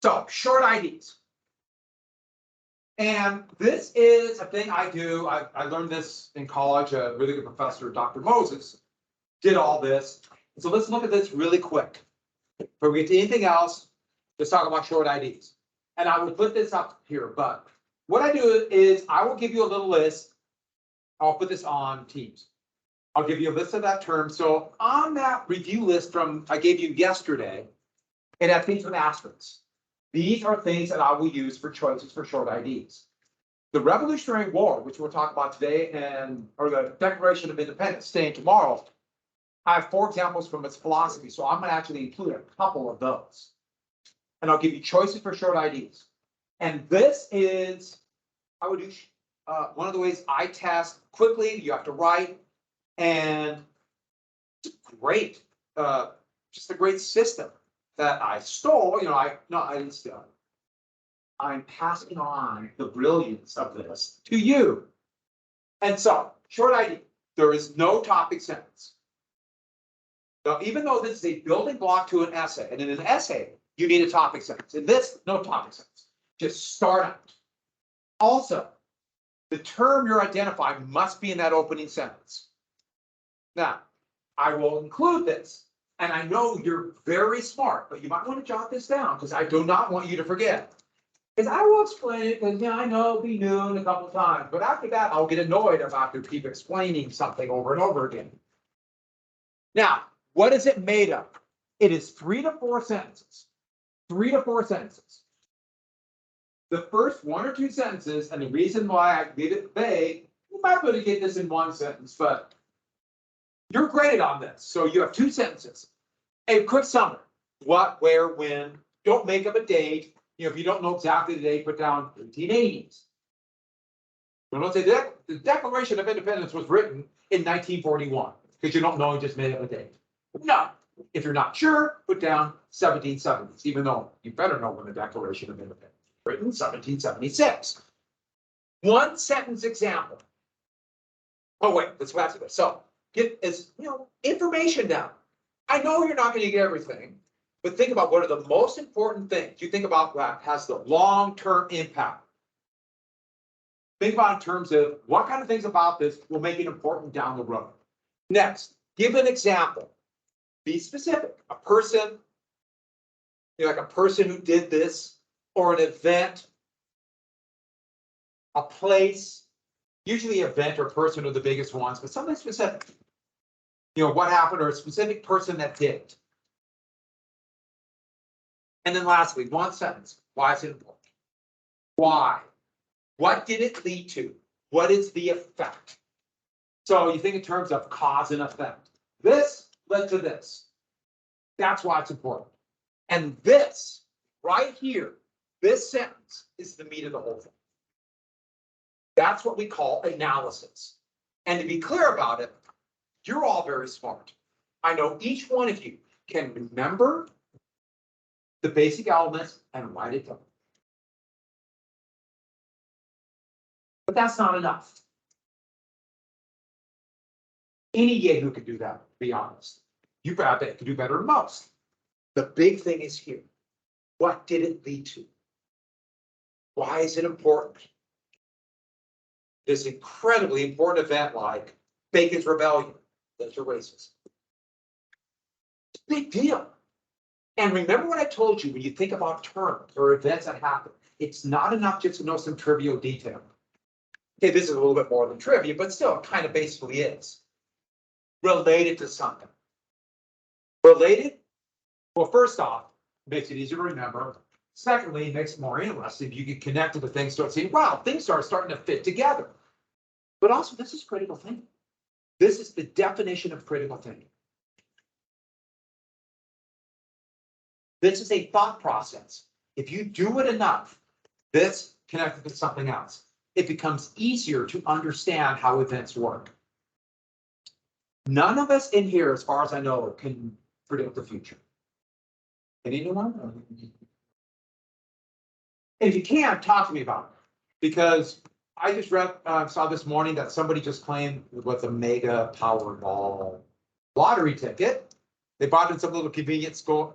So short IDs. And this is a thing I do. I learned this in college. A really good professor, Dr. Moses, did all this. So let's look at this really quick. Before we get to anything else, let's talk about short IDs. And I will put this up here, but what I do is I will give you a little list. I'll put this on Teams. I'll give you a list of that term. So on that review list from I gave you yesterday, it has things with asterisks. These are things that I will use for choices for short IDs. The Revolutionary War, which we'll talk about today, or the Declaration of Independence, today and tomorrow, I have 4 examples from its philosophy. So I'm going to actually include a couple of those. And I'll give you choices for short IDs. And this is, I would do one of the ways I test quickly. You have to write, and it's great, just a great system that I stole. I didn't steal. I'm passing on the brilliance of this to you. And so, short ID, there is no topic sentence. Now, even though this is a building block to an essay, and in an essay, you need a topic sentence. In this, no topic sentence. Just start out. Also, the term you're identifying must be in that opening sentence. Now, I will include this, and I know you're very smart, but you might want to jot this down because I do not want you to forget. Because I will explain it, because I know it'll be new a couple of times, but after that, I'll get annoyed about to keep explaining something over and over again. Now, what is it made of? It is 3 to 4 sentences. 3 to 4 sentences. The first 1 or 2 sentences, and the reason why I leave it vague, you might be able to get this in 1 sentence, but you're graded on this. So you have 2 sentences. A quick summary. What, where, when. Don't make up a date. If you don't know exactly the date, put down 1880s. Don't say the Declaration of Independence was written in 1941, because you don't know, you just made up a date. No. If you're not sure, put down 1770s, even though you better know when the Declaration of Independence was written, 1776. 1 sentence example. Oh, wait, let's go back to this. So get information down. I know you're not going to get everything, but think about what are the most important things. You think about what has the long-term impact. Think about in terms of what kind of things about this will make it important down the road. Next, give an example. Be specific. A person, like a person who did this, or an event, a place. Usually event or person are the biggest ones, but something specific. What happened, or a specific person that did it. And then lastly, 1 sentence. Why is it important? Why? What did it lead to? What is the effect? So you think in terms of cause and effect. This led to this. That's why it's important. And this right here, this sentence is the meat of the whole thing. That's what we call analysis. And to be clear about it, you're all very smart. I know each one of you can remember the basic elements and write it down. But that's not enough. Any Yahoo could do that, to be honest. You probably could do better than most. The big thing is here. What did it lead to? Why is it important? This incredibly important event like Bacon's Rebellion, that's a racist. It's a big deal. And remember what I told you when you think about terms or events that happen, it's not enough just to know some trivial detail. Okay, this is a little bit more than trivia, but still it kind of basically is. Related to something. Related? Well, first off, makes it easier to remember. Secondly, it makes it more interesting. You get connected to things, start seeing, wow, things are starting to fit together. But also, this is critical thinking. This is the definition of critical thinking. This is a thought process. If you do it enough, this connected to something else, it becomes easier to understand how events work. None of us in here, as far as I know, can predict the future. Anyone? And if you can, talk to me about it. Because I just saw this morning that somebody just claimed it was a mega Powerball lottery ticket. They bought it in some little convenience store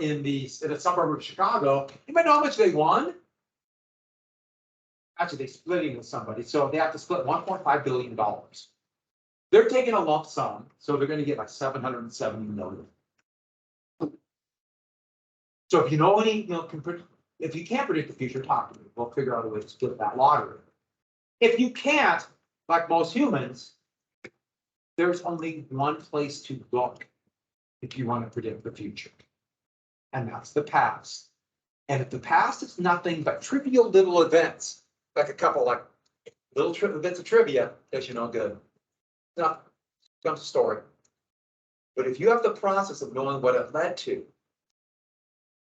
in a suburb of Chicago. You might know how much they won? Actually, they split it with somebody, so they have to split $1.5 billion. They're taking a lump sum, so they're going to get like 770 million. So if you know any, if you can't predict the future, talk to me. We'll figure out a way to split that lottery. If you can't, like most humans, there's only one place to look if you want to predict the future, and that's the past. And if the past is nothing but trivial little events, like a couple like little bits of trivia, as you know, good. Nothing. Comes a story. But if you have the process of knowing what it led to,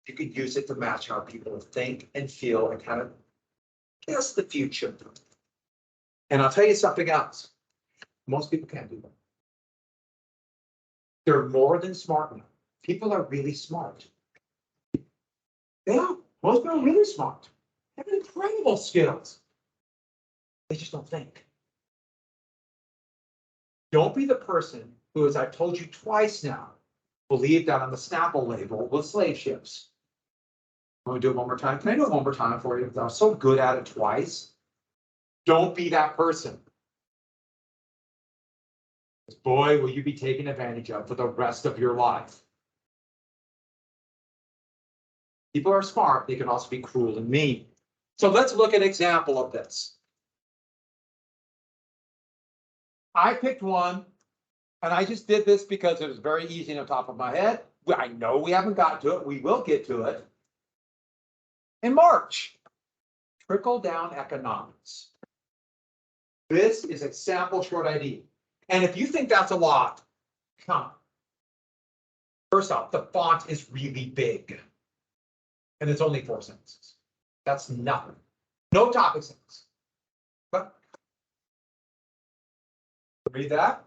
you could use it to match how people think and feel and kind of guess the future. And I'll tell you something else. Most people can't do that. They're more than smart enough. People are really smart. They are. Most people are really smart. They have incredible skills. They just don't think. Don't be the person who, as I've told you twice now, believed that on the Snapple label was slave ships. I'm going to do it one more time. Can I do it one more time for you? I was so good at it twice. Don't be that person. Boy, will you be taken advantage of for the rest of your life. People are smart. They can also be cruel and mean. So let's look at an example of this. I picked one, and I just did this because it was very easy on the top of my head. I know we haven't got to it. We will get to it. In March, trickle-down economics. This is a sample short ID. And if you think that's a lot, come on. First off, the font is really big. And it's only 4 sentences. That's nothing. No topic sentence. But read that.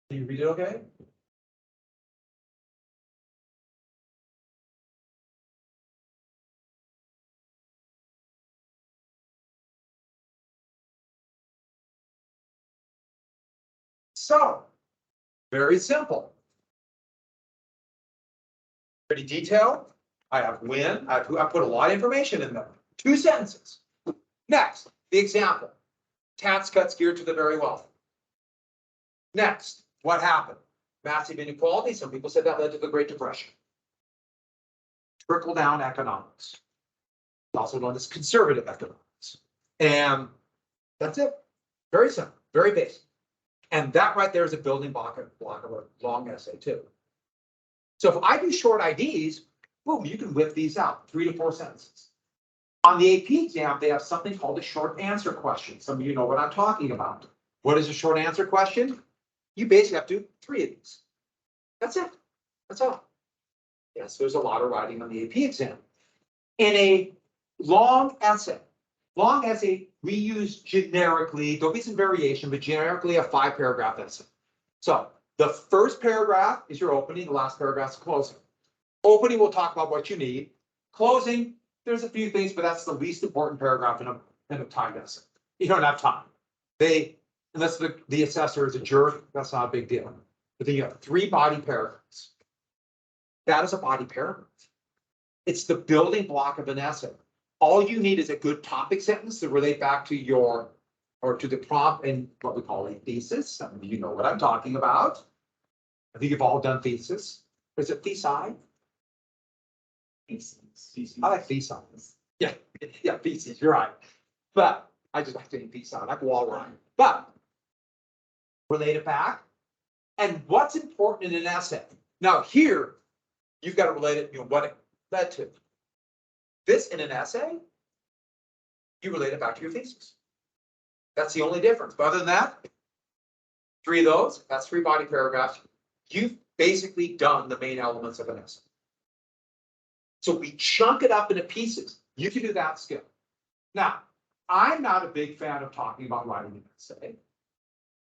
Can you read it okay? So, very simple. Pretty detailed. I have when. I put a lot of information in there. 2 sentences. Next, the example. Tax cuts geared to the very wealthy. Next, what happened? Massive inequality. Some people said that led to the Great Depression. Trickle-down economics. Also known as conservative economics. And that's it. Very simple, very basic. And that right there is a building block of a long essay too. So if I do short IDs, boom, you can whip these out, 3 to 4 sentences. On the AP exam, they have something called a short answer question. Some of you know what I'm talking about. What is a short answer question? You basically have to do 3 of these. That's it. That's all. Yes, there's a lot of writing on the AP exam. In a long essay, we use generically, there'll be some variation, but generically a 5-paragraph essay. So the first paragraph is your opening, the last paragraph is closing. Opening, we'll talk about what you need. Closing, there's a few things, but that's the least important paragraph in a timed essay. You don't have time. Unless the assessor is a jerk, that's not a big deal. But then you have 3 body paragraphs. That is a body paragraph. It's the building block of an essay. All you need is a good topic sentence to relate back to to the prompt in what we call a thesis. Some of you know what I'm talking about. I think you've all done thesis. Is it thesi? Thesis. I like thesis. Yeah, thesis, you're right. But I just like saying thesis. I like wall rhyme. But relate it back. And what's important in an essay? Now here, you've got to relate it, what it led to. This in an essay, you relate it back to your thesis. That's the only difference. But other than that, 3 of those, that's 3 body paragraphs. You've basically done the main elements of an essay. So we chunk it up into pieces. You can do that skill. Now, I'm not a big fan of talking about writing an essay,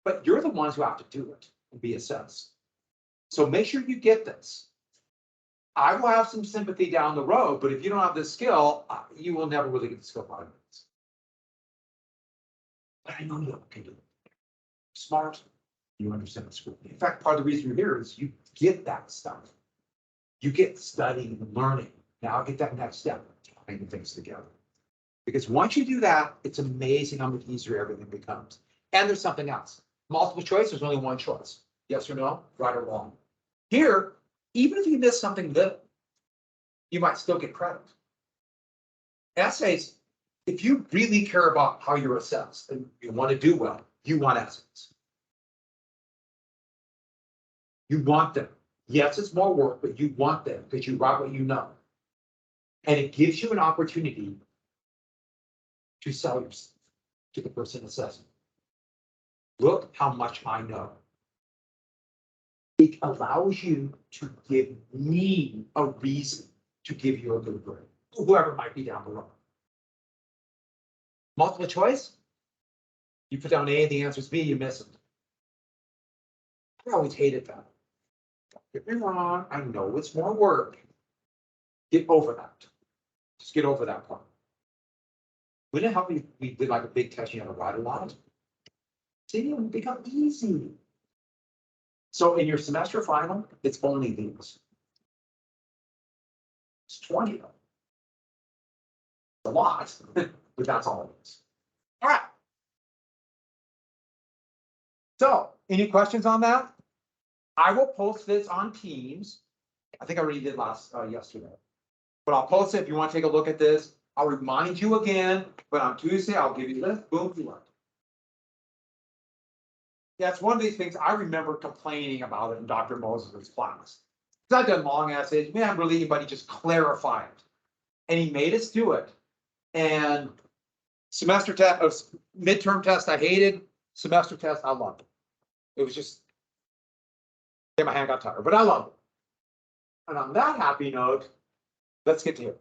but you're the ones who have to do it and be assessed. So make sure you get this. I will have some sympathy down the road, but if you don't have this skill, you will never really get the skill out of it. But I know you can do it. Smart, You understand the school. In fact, part of the reason you're here is you get that stuff. You get studying and learning. Now get that next step, tying things together. Because once you do that, it's amazing how much easier everything becomes. And there's something else. Multiple choice, there's only one choice. Yes or no, right or wrong. Here, even if you miss something little, you might still get credit. Essays, if you really care about how you're assessed and you want to do well, you want essays. You want them. Yes, it's more work, but you want them because you write what you know. And it gives you an opportunity to sell yourself to the person assessing. Look how much I know. It allows you to give me a reason to give you a good grade, whoever might be down below. Multiple choice, you put down A and the answer is B, you miss it. I always hated that. Don't get me wrong, I know it's more work. Get over that. Just get over that part. Wouldn't it help if we did like a big test, you had to write a lot? See, it would become easy. So in your semester final, it's only these. It's 20 of them. It's a lot, but that's all it is. All right. So any questions on that? I will post this on Teams. I think I already did yesterday. But I'll post it if you want to take a look at this. I'll remind you again, but on Tuesday, I'll give you this. Boom, you learned. Yeah, it's one of these things I remember complaining about it in Dr. Moses' class. Because I've done long essays, we haven't really anybody just clarify it. And he made us do it. And semester test, midterm test, I hated. Semester test, I loved it. It was just, yeah, my hand got tired, but I loved it. And on that happy note, let's get to here.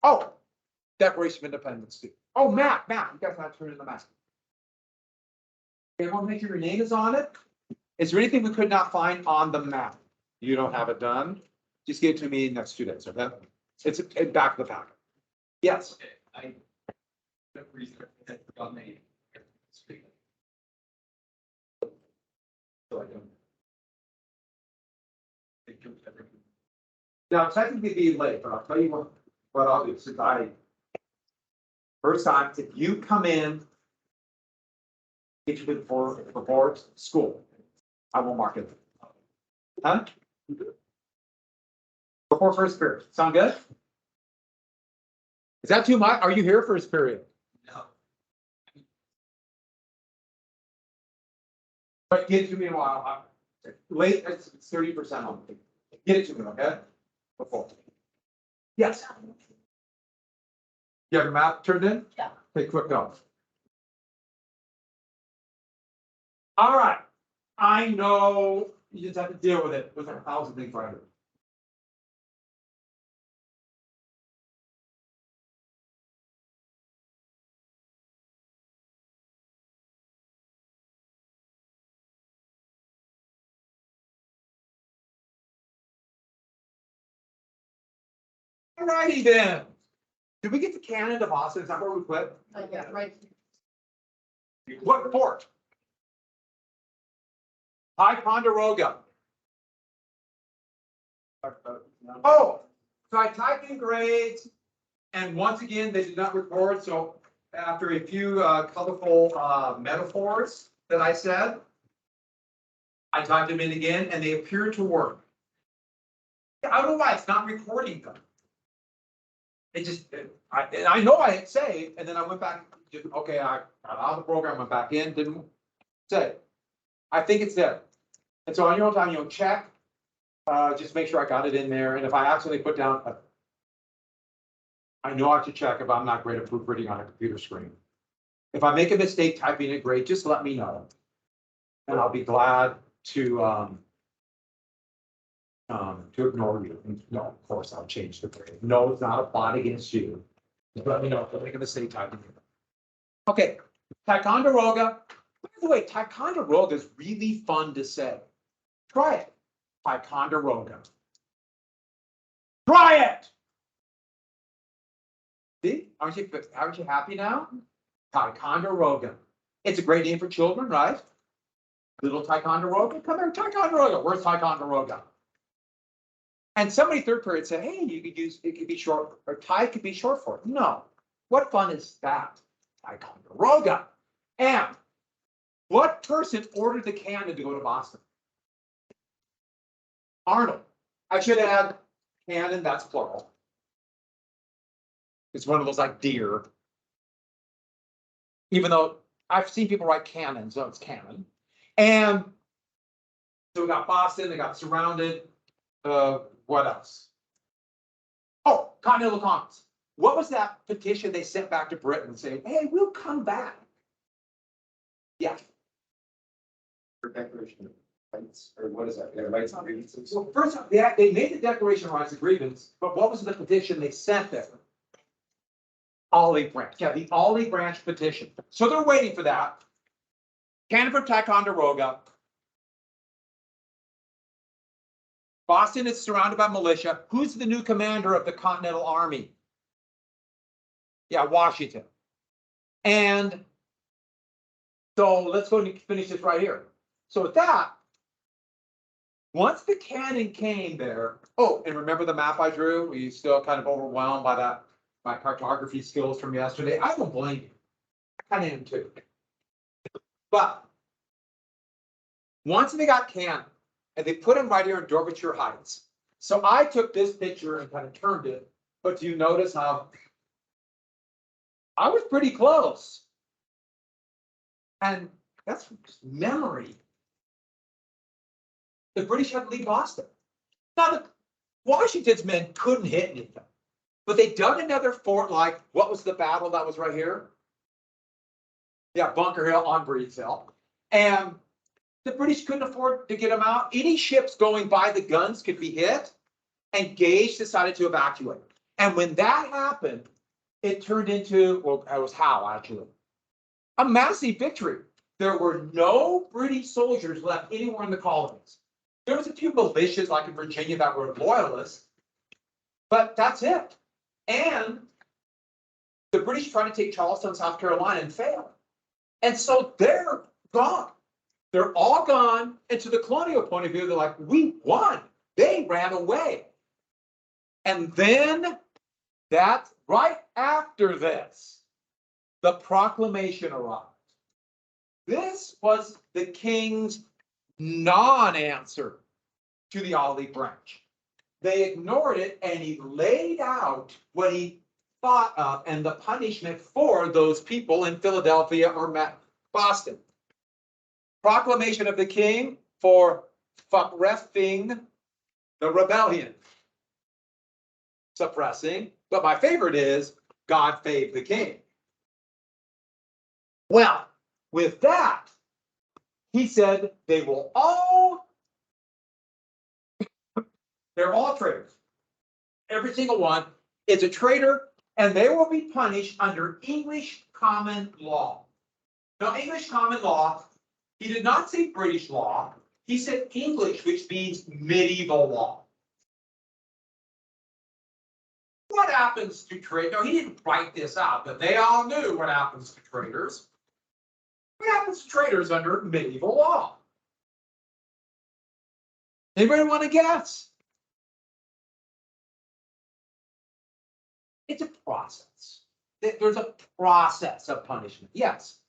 Oh, Declaration of Independence too. Oh, Matt, you guys have to turn in the map. Okay, I want to make sure your name is on it. Is there anything we could not find on the map? You don't have it done? Just give it to me in the next 2 days, okay? It's back of the packet. Yes. Okay, I forgot name. So I don't. Now, technically be late, but I'll tell you what I'll do, since first time, if you come in, get you before school, I will mark it. Huh? Before first period, sound good? Is that too much? Are you here for first period? No. But get it to me in a while. Late, it's 30% on. Get it to me, okay? Before. Yes. You have your map turned in? Yeah. Okay, quick go. All right. I know you just have to deal with it. There's 1,000 things right here. All righty then. Did we get to Canada, Boston? Is that where we quit? Yeah, right. What port? Ticonderoga. Oh, so I typed in grades, and once again, they did not record. So after a few colorful metaphors that I said, I typed them in again, and they appear to work. I don't know why it's not recording them. It just, I know I hit save, and then I went back. Okay, I got out of the program, went back in, didn't save. I think it's there. And so on your own time, you'll check. Just make sure I got it in there. And if I accidentally put down, I know I have to check if I'm not great at proofreading on a computer screen. If I make a mistake typing it great, just let me know. And I'll be glad to ignore you. No, of course, I'll change the grade. No, it's not a plot against you. Just let me know if I make a mistake typing it. Okay, Ticonderoga. By the way, Ticonderoga is really fun to say. Try it. Ticonderoga. Try it. See, aren't you happy now? Ticonderoga. It's a great name for children, right? Little Ticonderoga, come here, Ticonderoga. Where's Ticonderoga? And somebody third period said, hey, you could use, it could be short, or Ti could be short for it. No. What fun is that? Ticonderoga. And what person ordered the cannon to go to Boston? Arnold. I should add cannon, that's plural. It's one of those like deer. Even though I've seen people write cannon, so it's cannon. And so we got Boston, they got surrounded. What else? Oh, Continental Congress. What was that petition they sent back to Britain saying, hey, we'll come back? Yeah. Declaration of rights, or what is that? Yeah, rights and grievances. So first, they made the Declaration of Rights and Grievance, but what was the petition they sent there? Olive Branch. Yeah, the Olive Branch petition. So they're waiting for that. Cannon from Ticonderoga. Boston is surrounded by militia. Who's the new commander of the Continental Army? Yeah, Washington. And so let's go and finish this right here. So with that, once the cannon came there, oh, and remember the map I drew? Were you still kind of overwhelmed by that, my cartography skills from yesterday? I don't blame you. I kind of am too. But once they got cannon, and they put him right here in Dorsetshire Heights. So I took this picture and kind of turned it, but do you notice how I was pretty close? And that's memory. The British had to leave Boston. Now, the Washington's men couldn't hit anything, but they dug another fort. Like, what was the battle that was right here? Yeah, Bunker Hill on Breed's Hill. And the British couldn't afford to get them out. Any ships going by the guns could be hit, and Gage decided to evacuate. And when that happened, it turned into, well, it was Howe actually, a massive victory. There were no British soldiers left anywhere in the colonies. There was a few militias like in Virginia that were loyalists, but that's it. And the British tried to take Charleston, South Carolina, and failed. And so they're gone. They're all gone. And to the colonial point of view, they're like, we won. They ran away. And then that right after this, the proclamation arrived. This was the king's non-answer to the olive branch. They ignored it, and he laid out what he thought of and the punishment for those people in Philadelphia or Boston. Proclamation of the king for suppressing the rebellion. Suppressing, but my favorite is God fave the king. Well, with that, he said they will all, they're all traitors. Every single one is a traitor, and they will be punished under English common law. Now, English common law, he did not say British law. He said English, which means medieval law. What happens to traitors? No, he didn't write this out, but they all knew what happens to traitors. What happens to traitors under medieval law? Anybody want to guess? It's a process. There's a process of punishment. Yes.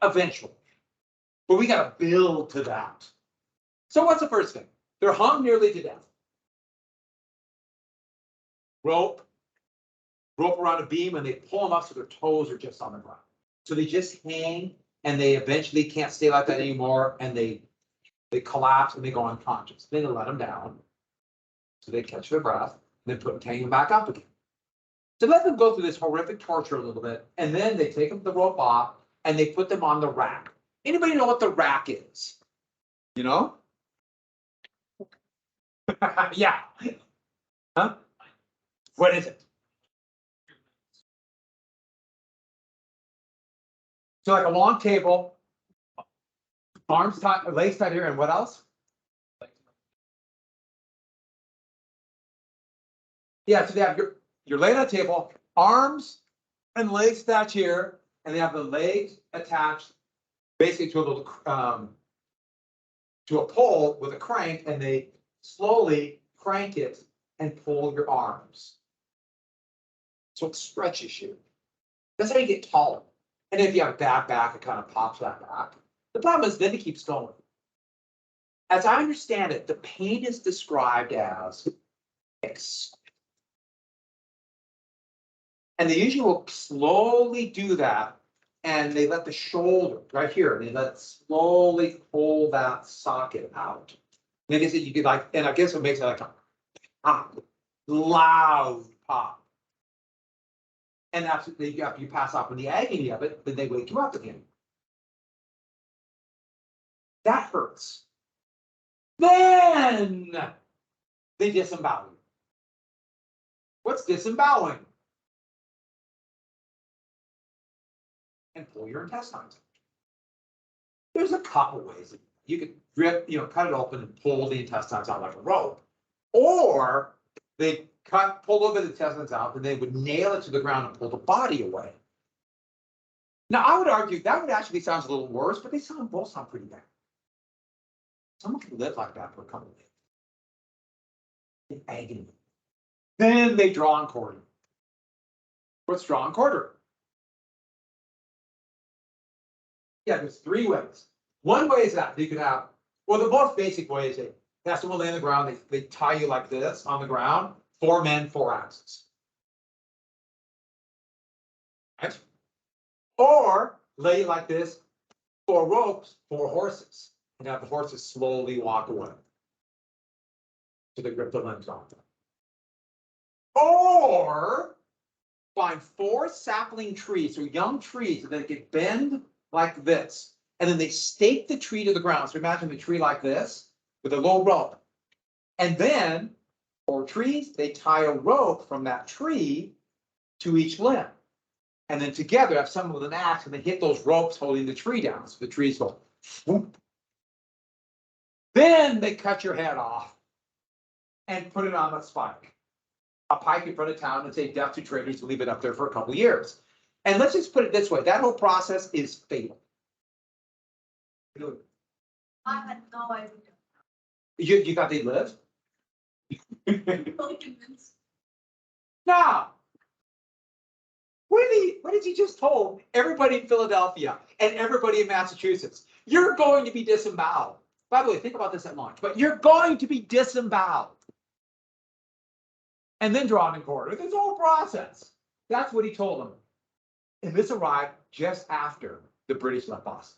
Eventually. But we got to build to that. So what's the first thing? They're hung nearly to death. Rope around a beam, and they pull them up so their toes are just on the ground. So they just hang, and they eventually can't stay like that anymore, and they collapse and they go unconscious. Then they let them down, so they catch their breath, and then hang them back up again. So let them go through this horrific torture a little bit, and then they take the rope off and they put them on the rack. Anybody know what the rack is? You know? Yeah. Huh? What is it? So like a long table, arms tied, legs tied here, and what else? Yeah, so they have you're laying on a table, arms and legs attached here, and they have the legs attached basically to a little, to a pole with a crank, and they slowly crank it and pull your arms. So it stretches you. That's how you get taller. And if you have a bad back, it kind of pops that back. The problem is then it keeps going. As I understand it, the pain is described as and they usually will slowly do that, and they let the shoulder right here, they let slowly pull that socket out. And I guess you could like, and I guess it makes it like a pop, loud pop. And after you pass off in the agony of it, then they wake you up again. That hurts. Then they disembowel you. What's disemboweling? And pull your intestines. There's a couple ways. You could rip, cut it open and pull the intestines out like a rope. Or they pull over the intestines out, and they would nail it to the ground and pull the body away. Now, I would argue that would actually sound a little worse, but they both sound pretty bad. Someone can live like that for a couple of days. In agony. Then they draw and quarter. What's draw and quarter? Yeah, there's three ways. One way is that you could have, well, the most basic way is they have someone lay on the ground, they tie you like this on the ground, 4 men, 4 axes. Right? Or lay you like this, 4 ropes, 4 horses, and have the horses slowly walk away. So they grip the limbs off them. Or find 4 sapling trees or young trees that get bend like this. And then they stake the tree to the ground. So imagine the tree like this with a low rope. And then 4 trees, they tie a rope from that tree to each limb. And then together have someone with an axe, and they hit those ropes holding the tree down. So the trees go whoop. Then they cut your head off and put it on a spike. A pike in front of town and say death to traitors, to leave it up there for a couple of years. And let's just put it this way, that whole process is fatal. I had no idea. You thought they'd live? Really convinced. Now, what did you just told everybody in Philadelphia and everybody in Massachusetts? You're going to be disemboweled. By the way, think about this at lunch, but you're going to be disemboweled. And then drawn and quartered. This whole process. That's what he told them. And this arrived just after the British left Boston.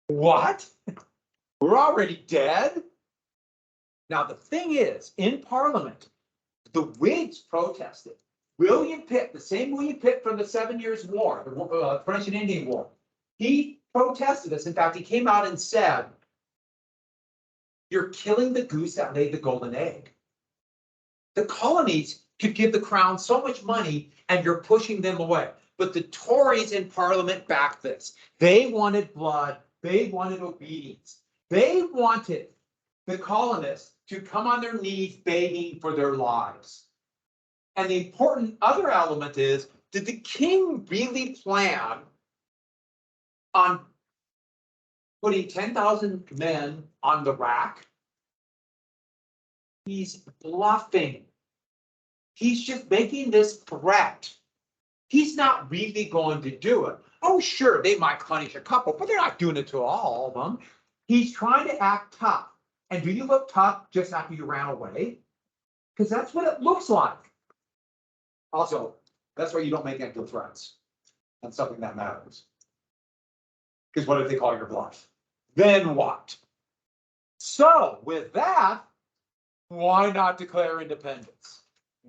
What? We're already dead? Now, the thing is, in Parliament, the Whigs protested. William Pitt, the same William Pitt from the 7 Years' War, the French and Indian War, he protested this. In fact, he came out and said, "You're killing the goose that laid the golden egg. The colonies could give the crown so much money, and you're pushing them away." But the Tories in Parliament backed this. They wanted blood. They wanted obedience. They wanted the colonists to come on their knees begging for their lives. And the important other element is, did the king really plan on putting 10,000 men on the rack? He's bluffing. He's just making this threat. He's not really going to do it. Oh, sure, they might punish a couple, but they're not doing it to all of them. He's trying to act tough. And do you look tough just after you ran away? Because that's what it looks like. Also, that's why you don't make empty threats. That's something that matters. Because what if they call your bluff? Then what? So, with that, why not declare independence?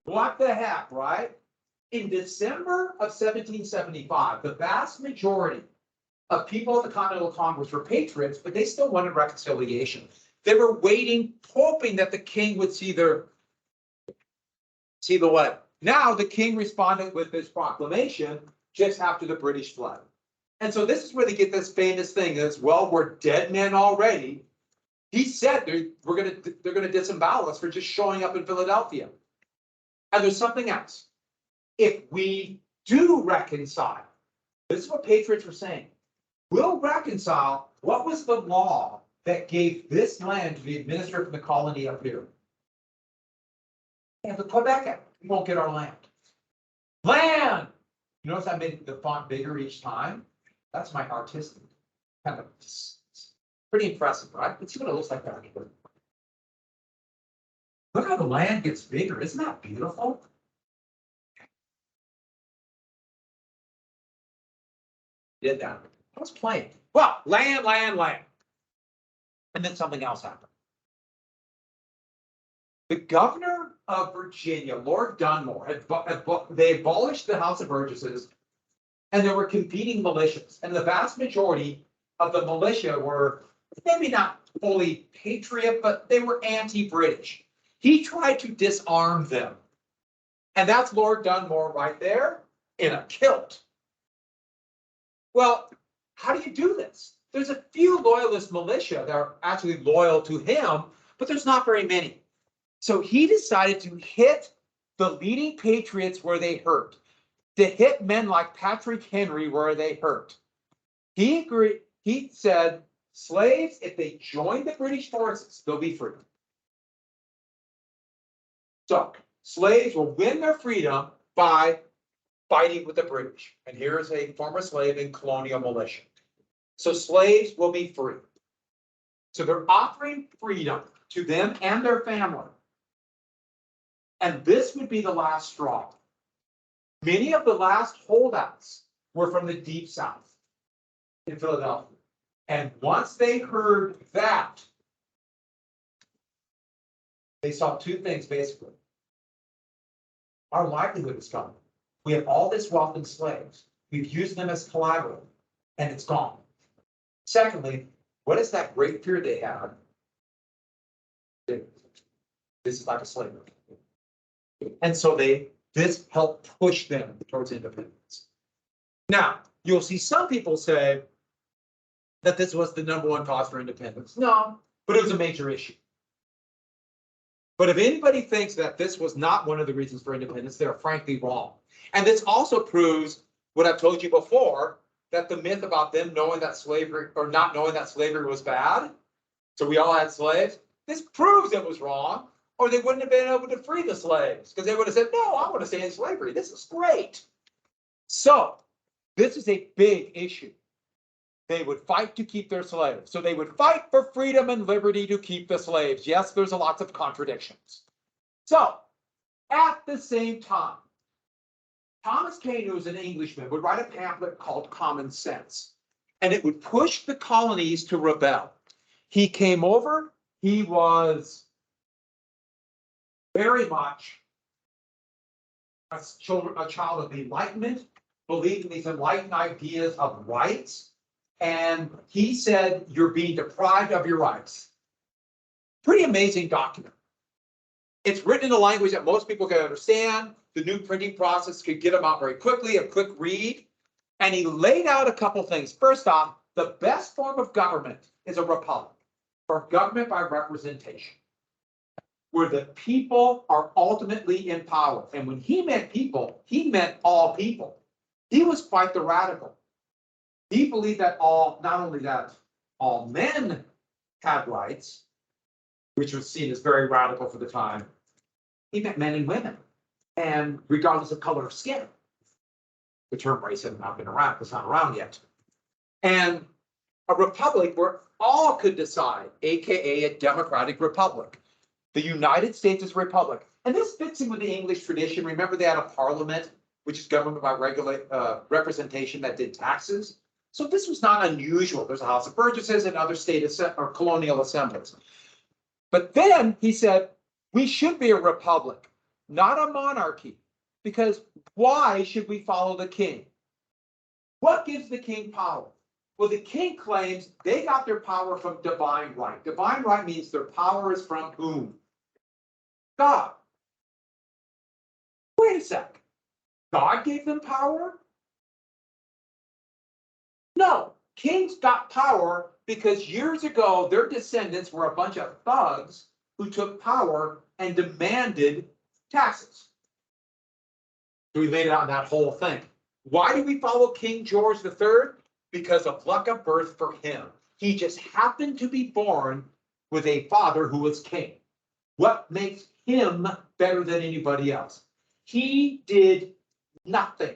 What the heck, right? In December of 1775, the vast majority of people at the Continental Congress were patriots, but they still wanted reconciliation. They were waiting, hoping that the king would see the what? Now the king responded with this proclamation just after the British fled. And so this is where they get this famous thing is, well, we're dead men already. He said they're gonna disembowel us for just showing up in Philadelphia. And there's something else. If we do reconcile, This is what patriots were saying. We'll reconcile what was the law that gave this land to be administered from the colony up here. And the Quebec, we won't get our land. Land! You notice I made the font bigger each time? That's my artistic kind of, pretty impressive, right? Let's see what it looks like back here. Look how the land gets bigger. Isn't that beautiful? Did that. I was playing. Well, land. And then something else happened. The governor of Virginia, Lord Dunmore, they abolished the House of Burgesses, and there were competing militias. And the vast majority of the militia were maybe not fully patriot, but they were anti-British. He tried to disarm them. And that's Lord Dunmore right there in a kilt. Well, how do you do this? There's a few loyalist militia that are actually loyal to him, but there's not very many. So he decided to hit the leading patriots where they hurt, to hit men like Patrick Henry where they hurt. He agreed. He said, slaves, if they join the British forces, they'll be free. So slaves will win their freedom by fighting with the British. And here's a former slave in colonial militia. So slaves will be free. So they're offering freedom to them and their family. And this would be the last straw. Many of the last holdouts were from the Deep South in Philadelphia. And once they heard that, they saw two things basically. Our livelihood is gone. We have all this wealth in slaves. We've used them as collateral, and it's gone. Secondly, what is that great fear they had? This is like a slave. And so this helped push them towards independence. Now, you'll see some people say that this was the #1 cause for independence. No, but it was a major issue. But if anybody thinks that this was not one of the reasons for independence, they're frankly wrong. And this also proves what I've told you before, that the myth about them knowing that slavery or not knowing that slavery was bad, so we all had slaves, this proves it was wrong, or they wouldn't have been able to free the slaves because they would have said, no, I want to stay in slavery. This is great. So this is a big issue. They would fight to keep their slaves. So they would fight for freedom and liberty to keep the slaves. Yes, there's a lots of contradictions. So at the same time, Thomas Paine, who was an Englishman, would write a pamphlet called Common Sense, and it would push the colonies to rebel. He came over, he was very much a child of the Enlightenment, believed in these enlightened ideas of rights, and he said, you're being deprived of your rights. Pretty amazing document. It's written in a language that most people can understand. The new printing process could get them out very quickly, a quick read. And he laid out a couple things. First off, the best form of government is a republic, or government by representation, where the people are ultimately in power. And when he meant people, he meant all people. He was quite the radical. He believed that not only that all men had rights, which was seen as very radical for the time, he meant men and women, and regardless of color of skin. The term race had not been around, was not around yet. And a republic where all could decide, AKA a democratic republic. The United States is a republic. And this fits in with the English tradition. Remember, they had a parliament, which is governed by representation that did taxes. So this was not unusual. There's a House of Burgesses and other state or colonial assemblies. But then he said, we should be a republic, not a monarchy, because why should we follow the king? What gives the king power? Well, the king claims they got their power from divine right. Divine right means their power is from whom? God. Wait a sec. God gave them power? No. Kings got power because years ago, their descendants were a bunch of thugs who took power and demanded taxes. So we laid out that whole thing. Why do we follow King George III? Because of luck of birth for him. He just happened to be born with a father who was king. What makes him better than anybody else? He did nothing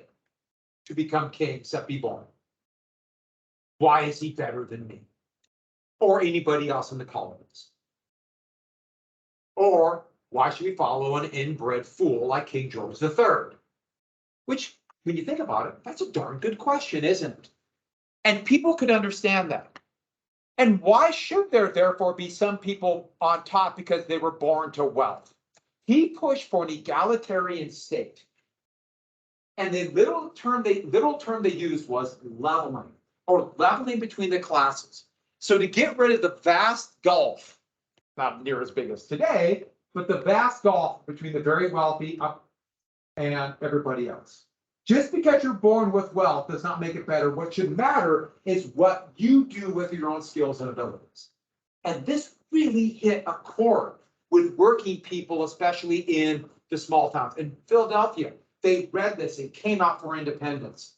to become king except be born. Why is he better than me? Or anybody else in the colonies? Or why should we follow an inbred fool like King George III? Which, when you think about it, that's a darn good question, isn't it? And people could understand that. And why should there therefore be some people on top because they were born to wealth? He pushed for an egalitarian state. And the literal term they used was leveling, or leveling between the classes. So to get rid of the vast gulf, not near as big as today, but the vast gulf between the very wealthy and everybody else. Just because you're born with wealth does not make it better. What should matter is what you do with your own skills and abilities. And this really hit a chord with working people, especially in the small towns. In Philadelphia, they read this and came out for independence.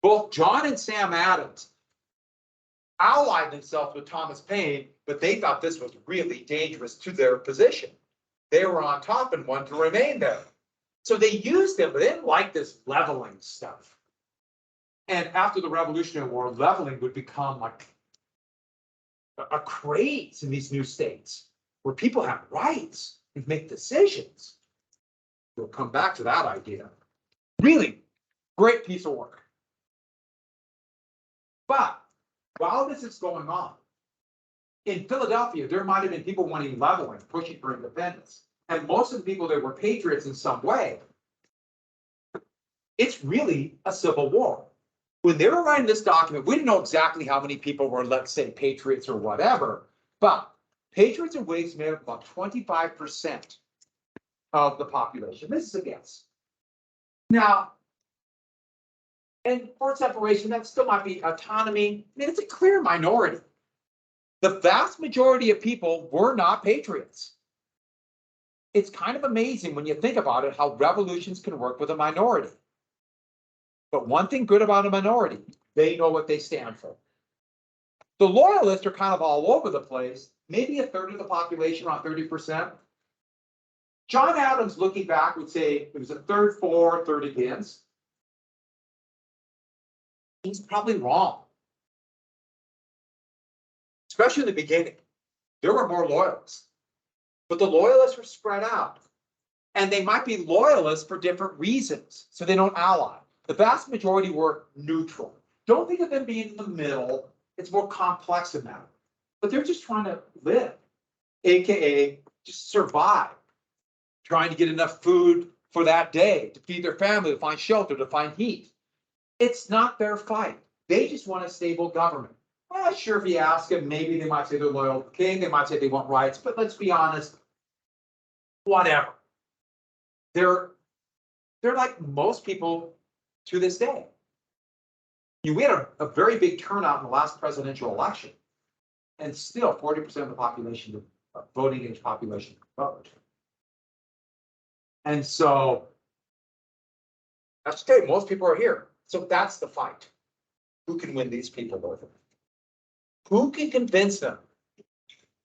Both John and Sam Adams allied themselves with Thomas Paine, but they thought this was really dangerous to their position. They were on top and wanted to remain there. So they used them, but they didn't like this leveling stuff. And after the Revolutionary War, leveling would become like a craze in these new states where people have rights and make decisions. We'll come back to that idea. Really great piece of work. But while this is going on, in Philadelphia, there might have been people wanting leveling, pushing for independence. And most of the people that were patriots in some way, it's really a civil war. When they were writing this document, we didn't know exactly how many people were, let's say, patriots or whatever, but patriots and Whigs made up about 25% of the population. This is a guess. Now, and for separation, that still might be autonomy. I mean, it's a clear minority. The vast majority of people were not patriots. It's kind of amazing when you think about it, how revolutions can work with a minority. But one thing good about a minority, they know what they stand for. The loyalists are kind of all over the place, maybe a third of the population, around 30%. John Adams, looking back, would say it was a third for, third against. He's probably wrong. Especially in the beginning, there were more loyalists. But the loyalists were spread out. And they might be loyalists for different reasons, so they don't ally. The vast majority were neutral. Don't think of them being in the middle. It's more complex than that. But they're just trying to live, AKA just survive, trying to get enough food for that day, to feed their family, to find shelter, to find heat. It's not their fight. They just want a stable government. Well, sure, if you ask them, maybe they might say they're loyal to the king, they might say they want rights, but let's be honest, whatever. They're like most people to this day. We had a very big turnout in the last presidential election, and still 40% of the population, voting age population, vote. And so that's okay, most people are here. So that's the fight. Who can win these people over? Who can convince them?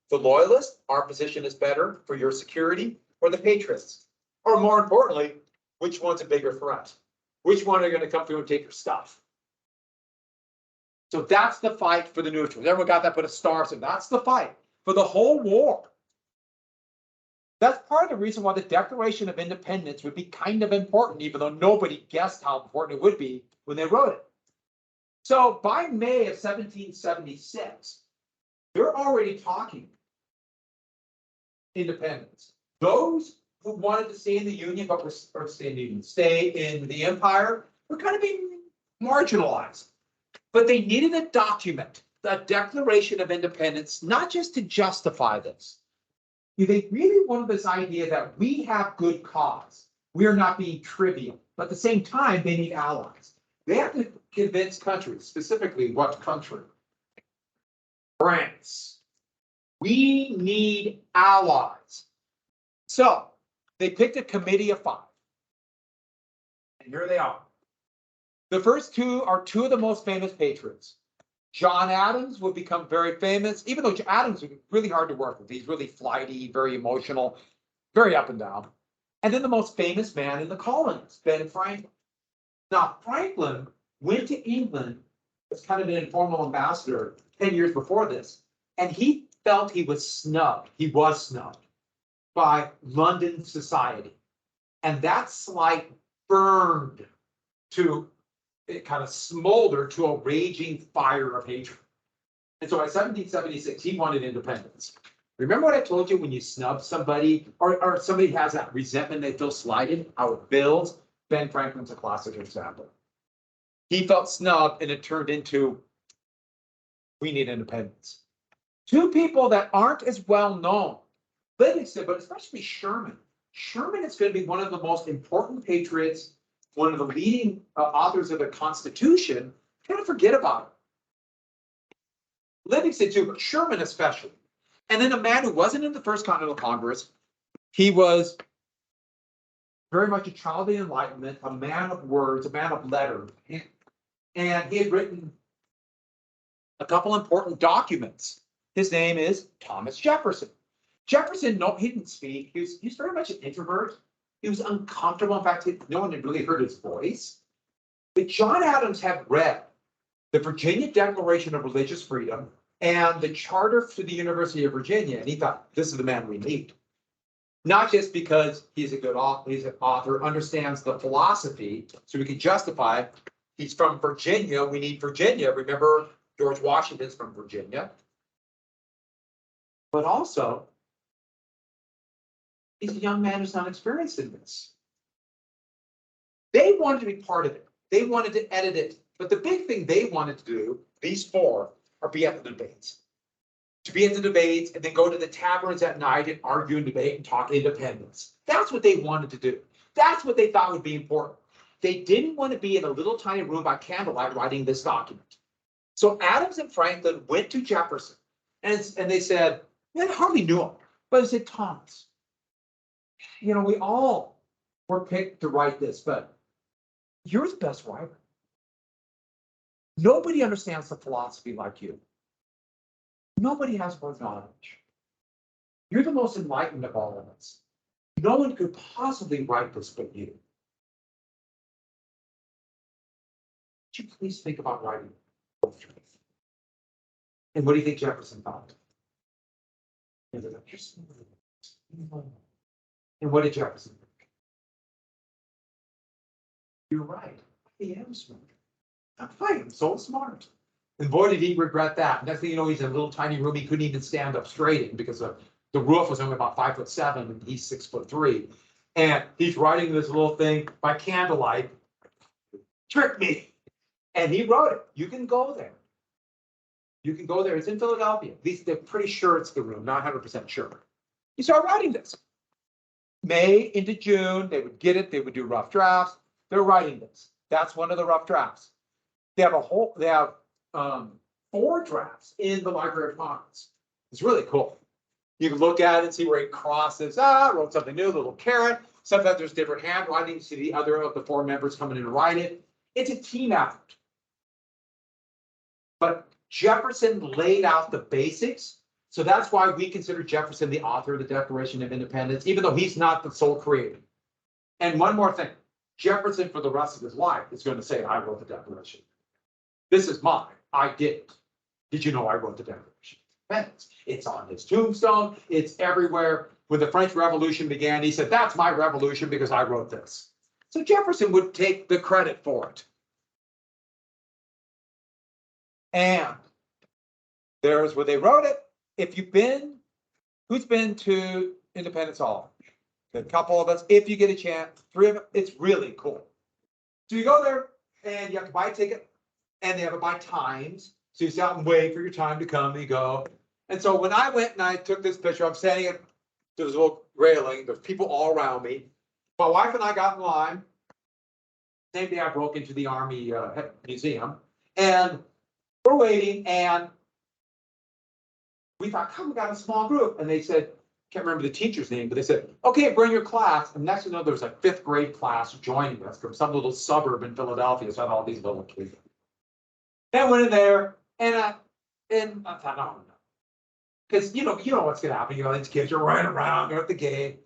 The loyalists, our position is better for your security, or the patriots? Or more importantly, which one's a bigger threat? Which one are going to come through and take your stuff? So that's the fight for the neutrals. Everyone got that, put a star, so that's the fight for the whole war. That's part of the reason why the Declaration of Independence would be kind of important, even though nobody guessed how important it would be when they wrote it. So by May of 1776, they're already talking independence. Those who wanted to stay in the Union, but were stay in the Empire, were kind of being marginalized. But they needed a document, the Declaration of Independence, not just to justify this. They really wanted this idea that we have good cause. We are not being trivial, but at the same time, they need allies. They have to convince countries, specifically what country? France. We need allies. So they picked a committee of 5. And here they are. The first two are two of the most famous patriots. John Adams would become very famous, even though Adams was really hard to work with. He's really flighty, very emotional, very up and down. And then the most famous man in the colonies, Ben Franklin. Now, Franklin went to England as kind of an informal ambassador 10 years before this, and he felt he was snubbed. He was snubbed by London society. And that slight burned to, it kind of smoldered to a raging fire of hatred. And so by 1776, he wanted independence. Remember what I told you when you snub somebody or somebody has that resentment, they feel slighted, how it builds? Ben Franklin's a classic example. He felt snubbed and it turned into, we need independence. Two people that aren't as well known, Livingston, but especially Sherman. Sherman is going to be one of the most important patriots, one of the leading authors of the Constitution. Kind of forget about it. Livingston too, but Sherman especially. And then a man who wasn't in the First Continental Congress, he was very much a child of the Enlightenment, a man of words, a man of letters. And he had written a couple important documents. His name is Thomas Jefferson. Jefferson, no, he didn't speak. He was very much an introvert. He was uncomfortable. In fact, no one had really heard his voice. But John Adams had read the Virginia Declaration of Religious Freedom and the charter to the University of Virginia, and he thought, this is the man we need. Not just because he's a good author, he's an author, understands the philosophy, so we can justify he's from Virginia, we need Virginia. Remember, George Washington's from Virginia. But also, he's a young man who's not experienced in this. They wanted to be part of it. They wanted to edit it. But the big thing they wanted to do, these four, are be at the debates. To be at the debates and then go to the taverns at night and argue and debate and talk independence. That's what they wanted to do. That's what they thought would be important. They didn't want to be in a little tiny room by candlelight writing this document. So Adams and Franklin went to Jefferson and they said, they hardly knew him, but they said, Thomas, you know, we all were picked to write this, but you're the best writer. Nobody understands the philosophy like you. Nobody has more knowledge. You're the most enlightened of all of us. No one could possibly write this but you. Would you please think about writing? And what do you think Jefferson thought? And what did Jefferson think? You're right. I am smart. I am so smart. And boy, did he regret that. Next thing you know, he's in a little tiny room. He couldn't even stand up straight because the roof was only about 5'7" and he's 6'3". And he's writing this little thing by candlelight. Trick me. And he wrote it. You can go there. You can go there. It's in Philadelphia. At least they're pretty sure it's the room, not 100% sure. He started writing this. May into June, they would get it. They would do rough drafts. They're writing this. That's one of the rough drafts. They have 4 drafts in the Library of Congress. It's really cool. You can look at it and see where he crosses out, wrote something new, a little caret. Sometimes there's different handwriting. You see the other of the 4 members coming in to write it. It's a team effort. But Jefferson laid out the basics. So that's why we consider Jefferson the author of the Declaration of Independence, even though he's not the sole creator. And one more thing. Jefferson, for the rest of his life, is going to say, I wrote the Declaration. This is mine. I did it. Did you know I wrote the Declaration of Independence? It's on his tombstone. It's everywhere. When the French Revolution began, he said, that's my revolution because I wrote this. So Jefferson would take the credit for it. And there's where they wrote it. If you've been, who's been to Independence Hall? A couple of us, if you get a chance, 3 of them, it's really cool. So you go there and you have to buy a ticket and they have it by times. So you sit out and wait for your time to come and you go. And so when I went and I took this picture, I'm standing at this little railing, there's people all around me. My wife and I got in line. Same day I broke into the Army Museum and we're waiting and we thought, come, we got a small group. And they said, can't remember the teacher's name, but they said, okay, bring your class. And next thing you know, there was a 5th grade class joining us from some little suburb in Philadelphia. So I had all these little kids. Then I went in there and I thought, no. Because you know what's gonna happen. These kids are running around, they're at the gate.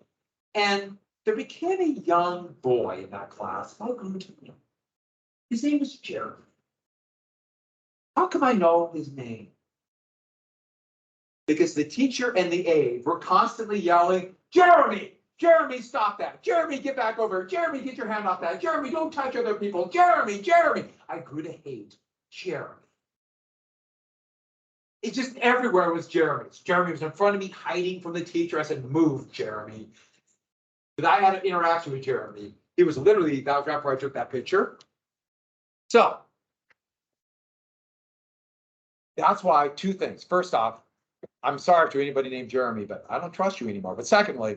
And there became a young boy in that class. I grew to know. His name was Jeremy. How come I know his name? Because the teacher and the aide were constantly yelling, Jeremy, Jeremy, stop that. Jeremy, get back over. Jeremy, get your hand off that. Jeremy, don't touch other people. Jeremy, Jeremy. I grew to hate Jeremy. It just everywhere was Jeremy. Jeremy was in front of me hiding from the teacher. I said, move, Jeremy. But I had an interaction with Jeremy. He was literally, that was after I took that picture. So that's why 2 things. First off, I'm sorry to anybody named Jeremy, but I don't trust you anymore. But secondly,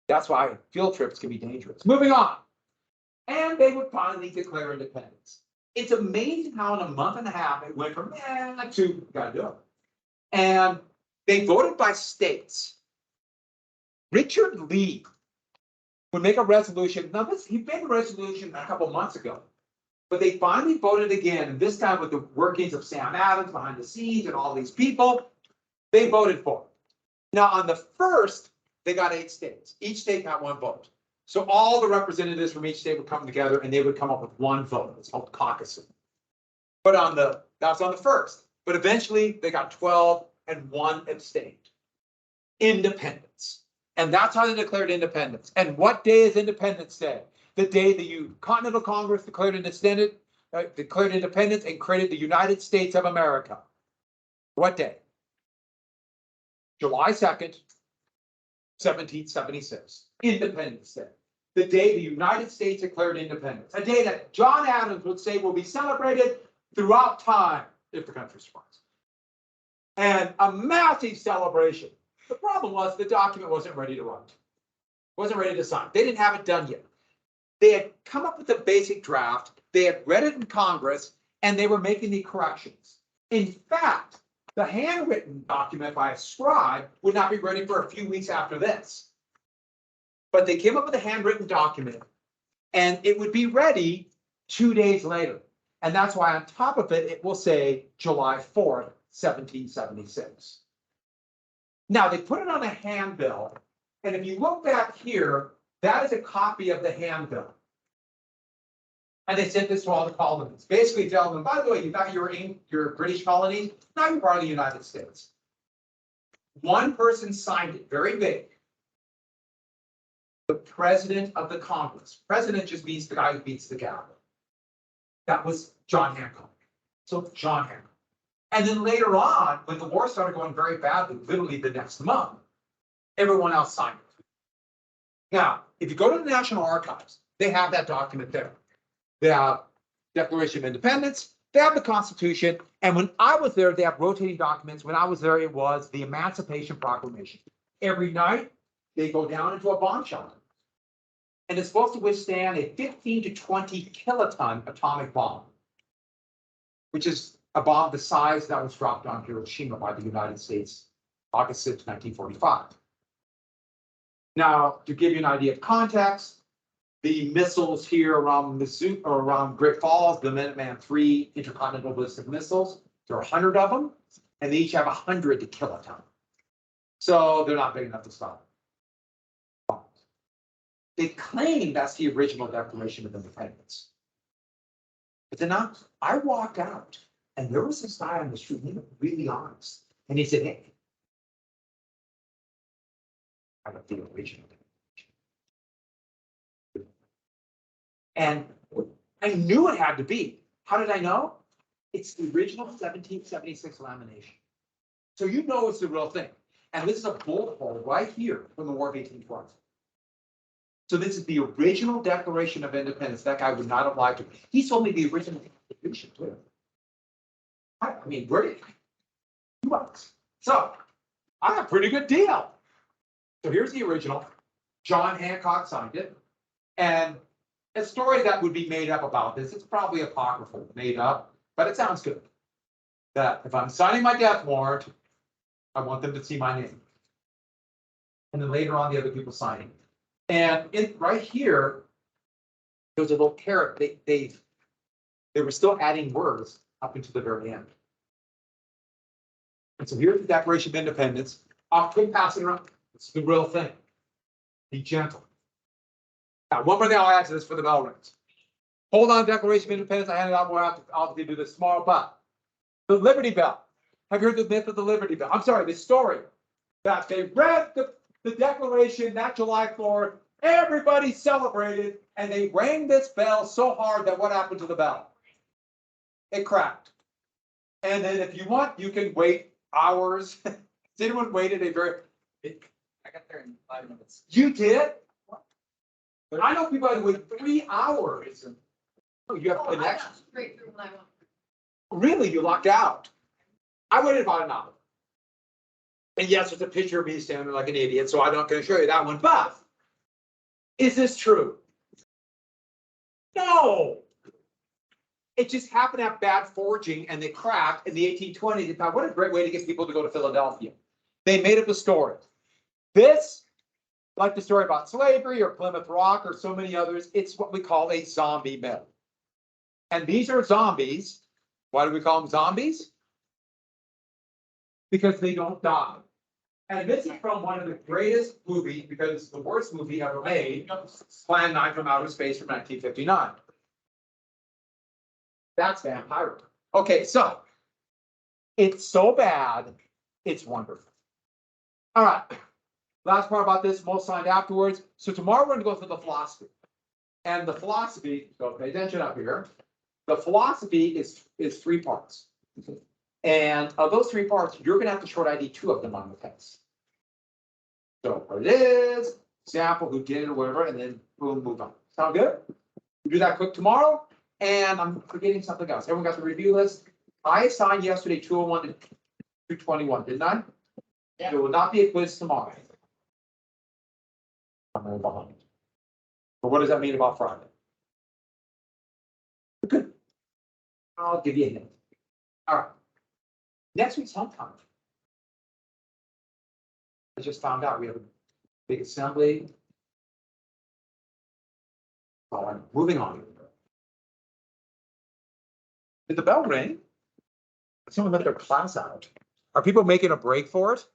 that's why field trips can be dangerous. Moving on. And they would finally declare independence. It's amazing how in a month and a half it went from to gotta do it. And they voted by states. Richard Lee would make a resolution. Now he made a resolution a couple months ago. But they finally voted again, and this time with the workings of Sam Adams behind the scenes and all these people, they voted for it. Now, on the first, they got 8 states. Each state got 1 vote. So all the representatives from each state would come together and they would come up with 1 vote. It's called caucusing. But that's on the first. But eventually they got 12 and 1 abstained. Independence. And that's how they declared independence. And what day is Independence Day? The day the Continental Congress declared independence and created the United States of America. What day? July 2nd, 1776. Independence Day. The day the United States declared independence. A day that John Adams would say will be celebrated throughout time if the country survives. And a massive celebration. The problem was the document wasn't ready to write. Wasn't ready to sign. They didn't have it done yet. They had come up with a basic draft, they had read it in Congress, and they were making the corrections. In fact, the handwritten document by a scribe would not be ready for a few weeks after this. But they came up with a handwritten document, and it would be ready 2 days later. And that's why on top of it, it will say July 4th, 1776. Now, they put it on a handbill, and if you look back here, that is a copy of the handbill. And they sent this to all the colonies, basically telling them, by the way, you got your British colonies, now you're part of the United States. 1 person signed it, very big. The president of the Congress. President just means the guy who beats the gavel. That was John Hancock. So John Hancock. And then later on, when the war started going very badly, literally the next month, everyone else signed it. Now, if you go to the National Archives, they have that document there. They have Declaration of Independence, they have the Constitution, and when I was there, they have rotating documents. When I was there, it was the Emancipation Proclamation. Every night, they go down into a bomb shelter. And it's supposed to withstand a 15 to 20 kiloton atomic bomb, which is a bomb the size that was dropped on Hiroshima by the United States, August 6, 1945. Now, to give you an idea of context, the missiles here around Missouri or around Great Falls, the Minuteman III intercontinental ballistic missiles, there are 100 of them, and they each have 100 kiloton. So they're not big enough to stop. They claim that's the original Declaration of Independence. But then I walked out, and there was this guy on the street, he was really honest. And he said, hey, I got the original. And I knew it had to be. How did I know? It's the original 1776 lamination. So you know it's the real thing. And this is a bullet hole right here from the War of 1812. So this is the original Declaration of Independence. That guy would not have lied to me. He told me the original Constitution too. I mean, where did $2? So I have a pretty good deal. So here's the original. John Hancock signed it. And a story that would be made up about this, it's probably apocryphal, made up, but it sounds good. That if I'm signing my death warrant, I want them to see my name. and then later on, the other people signing. And right here, there's a little caret, they were still adding words up into the very end. And so here's the Declaration of Independence. I'll quick pass it around. It's the real thing. Be gentle. Now, one more thing I'll add to this for the bell rings. Hold on, Declaration of Independence. I handed out more. I'll have to do this tomorrow, but the Liberty Bell. Have you heard the myth of the Liberty Bell? I'm sorry, the story that they read the Declaration that July 4th. Everybody celebrated, and they rang this bell so hard that what happened to the bell? It cracked. And then if you want, you can wait hours. Has anyone waited a very? I got there in 5 minutes. You did? But I know people had to wait 3 hours. Oh, you have Oh, I connection. got straight through when I went. Really, you locked out? I waited about an hour. And yes, there's a picture of me standing there like an idiot, so I'm not going to show you that one. But is this true? No. It just happened to have bad forging and they cracked in the 1820s. They thought, what a great way to get people to go to Philadelphia. They made up a story. This, like the story about slavery or Plymouth Rock or so many others, it's what we call a zombie myth. And these are zombies. Why do we call them zombies? Because they don't die. And this is from one of the greatest movies, because it's the worst movie ever made, Plan 9 from Outer Space from 1959. That's vampire. Okay, so it's so bad, it's wonderful. All right, last part about this, most signed afterwards. So tomorrow we're going to go through the philosophy. And the philosophy, so pay attention up here. The philosophy is 3 parts. And of those 3 parts, you're going to have to short ID 2 of them on the test. So what it is, example, who did it or whatever, and then boom, move on. Sound good? We'll do that quick tomorrow. And I'm forgetting something else. Everyone got the review list? I assigned yesterday 201 to 221, didn't I? Yeah. There will not be a quiz tomorrow. I'm all behind. But what does that mean about Friday? Good. I'll give you a hint. All right. Next week's homecoming. I just found out we have a big assembly. Oh, I'm moving on. Did the bell ring? Someone let their class out. Are people making a break for it?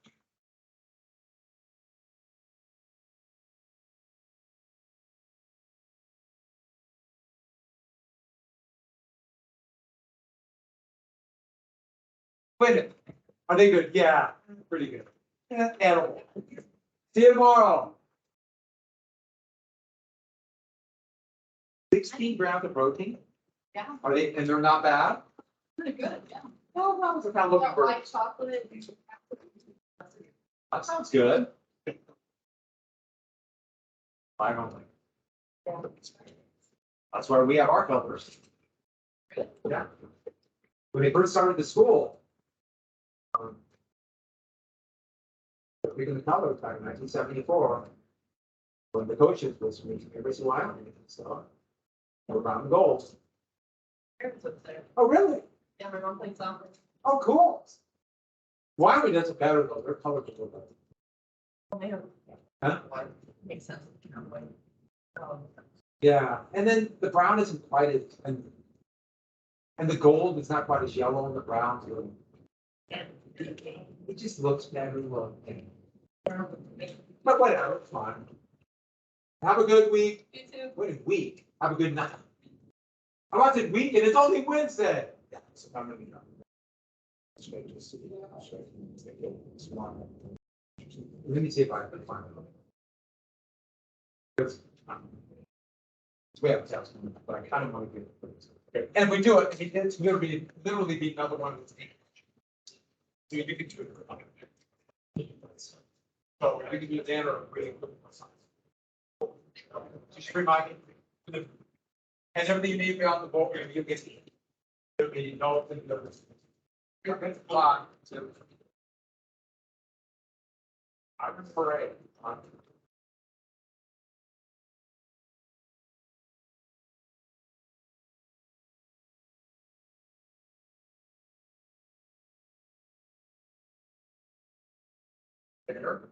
Wait a minute. Are they good? Yeah, pretty good. Yeah, edible. See you tomorrow. 16 grams of protein. Yeah, Are they, and they're not bad? pretty good, yeah. Well, that was a kind of looking Got for. white chocolate. That sounds good. I don't think. That's why we have our colors. Yeah. When they first started the school. We can color back in 1974. When the coaches was meeting every single island, so. We're brown and gold. Oh, really? Yeah, my mom plays soccer. Oh, cool. Wyoming does it better though, their colors are better. Huh? Makes sense. Yeah, and then the brown isn't quite as, and the gold is not quite as yellow, and the brown's really. It just looks better looking. But whatever, it's fine. Have a good week. You too. What a week. Have a good night. I want to week and it's only Wednesday. Yeah, so I'm gonna be done. Let me see if I can find it. It's way up south, but I kind of want to do it. And if we do it, it's going to be literally another one of the. So you can do it. So I can do Dan or really quick. Just remind me. And everything you need me on the board, you'll get it. There'll be no thing that was. I'm afraid. Better.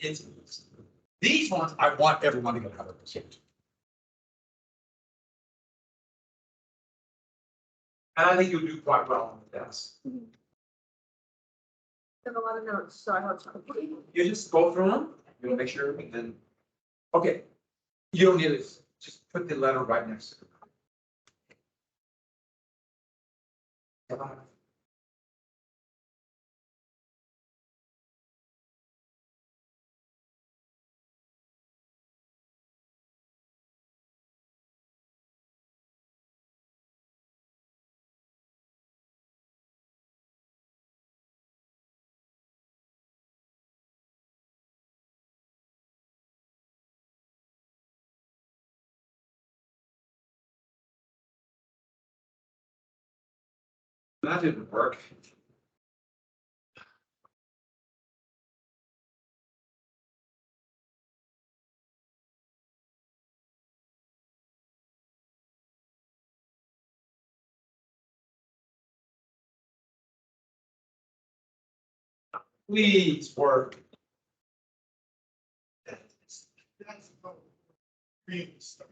It's, these ones, I want everyone to get 100%. And I think you'll do quite well on this. Have a lot of notes, so I hope so. You just go through them, you'll make sure, and then, okay. You don't need this, just put the letter right next to it. That didn't work. Please work. That's really stuff.